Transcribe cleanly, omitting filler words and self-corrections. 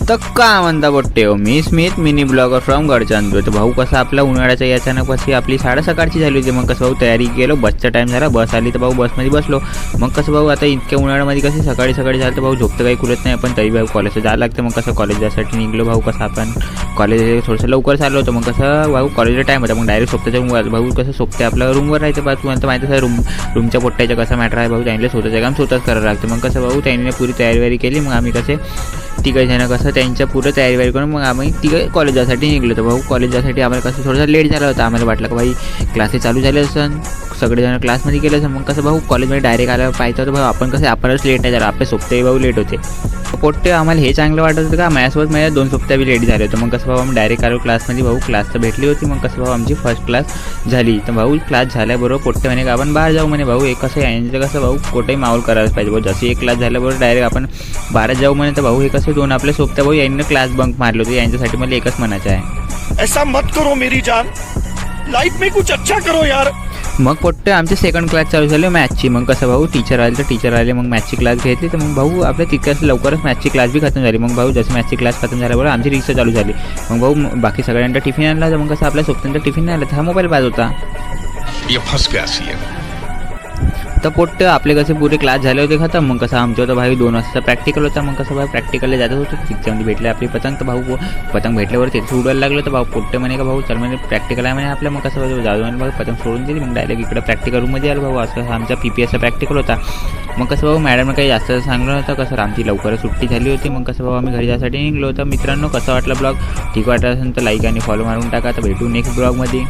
तर का म्हणता पोट्टे हो, मी Smith mini blogger from Gadchandur. तर भाऊ कसं आपल्या उन्हाळ्याच्या याच्यानं कशी आपली शाळा सकाळची झाली होती. मग कसं भाऊ तयारी केलो, बसचा टाईम झाला, बस आली तर भाऊ बसमध्ये बसलो. मग कसं भाऊ आता इतक्या उन्हाळ्यामध्ये कशी सकाळी झालं तर भाऊ झोपतं काही खुलत नाही, पण तरी भाऊ कॉलेजला जायला लागतं. मग कसं कॉलेज जायसाठी निघलो भाऊ. कसं आपण कॉलेज थोडंसं लवकर चाललो होतो. मग कसं भाऊ कॉलेजला टाईम होता, मग डायरेक्ट सोबत्याच्या भाऊ कसं सोबते आपल्या रूमवर राहायचं. बा तुम्हाला तर माहिती आहे रूमच्या पोट्ट्याच्या कसा मॅटर आहे भाऊ, त्यांना स्वतःचं काम स्वतःच करावं लागतं. मग कसं भाऊ त्यांनी पुरी तयारी केली. मग आम्ही कसे तिघं जणं कसं त्यांच्या पुरं तयारी करून मग आम्ही तिघं कॉलेज जायसाठी निघलो. तर भाऊ कॉलेज जायसाठी आम्हाला कसं थोडंसं लेट झाला होता. आम्हाला वाटलं की भाई क्लासेस चालू झाले असं सगळेजण क्लासमध्ये गेले असं. मग कसं भाऊ कॉलेजमध्ये डायरेक्ट आल्यावर पाहिजे होतं भाऊ आपण कसं आपणच लेट नाही झालं, आपले सोबते भाऊ लेट होते. पोट्टे आम्हाला हे चांगलं वाटत होतं का माझ्यासोबत माझ्या 2 सोबत्या बी लेट झाले होते. मग कसं भाऊ आम्ही डायरेक्ट आलो क्लासमध्ये. भाऊ क्लास तर भेटली होती. मग कसं भाऊ आमची फर्स्ट क्लास झाली. तर भाऊ क्लास झाल्याबरोबर पोट्टे म्हणे का आपण बाहेर जाऊ म्हणे. भाऊ एक कसं यांचं कसं भाऊ कोठेही माहोल करायलाच पाहिजे भाऊ. जशी एक क्लास झाल्याबरोबर डायरेक्ट आपण बाहेर जाऊ म्हणे. तर भाऊ हे कसं 2 आपल्या सोबत्या भाऊ यांनी क्लास बंक मारले होते. यांच्यासाठी मला एकच म्हणायचं आहे, ऐसा मत करो मेरी जान, लाइफ में कुछ अच्छा करो यार. मग पोट्टे आमचे सेकंड क्लास चालू झाले मॅथची. मग कसं भाऊ टीचर आले तर टीचर आले, मग मॅथची क्लास घेतली. तर मग भाऊ आपल्या तितक्याच लवकरच मॅथची क्लास बी खतम झाली. मग भाऊ जसं मॅथची क्लास खतम झाल्याबरोबर आमची रिक्षा चालू झाली. मग भाऊ बाकी सगळ्यांना टिफिन आणला. तर मग कसं आपल्या सोबत्यांचा टिफिन नाही आला तर हा मोबाईल पाहत होता. तर पोट्टे आपले कसे पुरे क्लास झाले होते खतम. मग कसं आमच्या होतं भाई 2 वाजता प्रॅक्टिकल होता. मग कसं भाऊ प्रॅक्टिकलला जात होतो. तिच्यामध्ये भेटले आपली पतंग. तर भाऊ पतंग भेटल्यावर तिथे उडायला लागलं. तर भाऊ पोट्टे म्हणे का भाऊ चल म्हणे प्रॅक्टिकल आहे म्हणे आपल्या. मग कसं भाऊ जाऊ म्हणे भाऊ पतंग सोडून दिली. मग डायरेक्ट इकडं प्रॅक्टिकल रूममध्ये आलो भाऊ. असं आमचा PPSचा प्रॅक्टिकल होता. मग कसं भाऊ मॅडमने काही जास्त सांगलं नव्हतं. कसं आमची लवकरच सुट्टी झाली होती. मग कसं भाऊ आम्ही घरी जायसाठी निघलो. तर मित्रांनो कसं वाटलं ब्लॉग, ठीक वाटलं असेल तर लाईक आणि फॉलो मारून टाका. तर भेटू नेक्स्ट ब्लॉगमध्ये.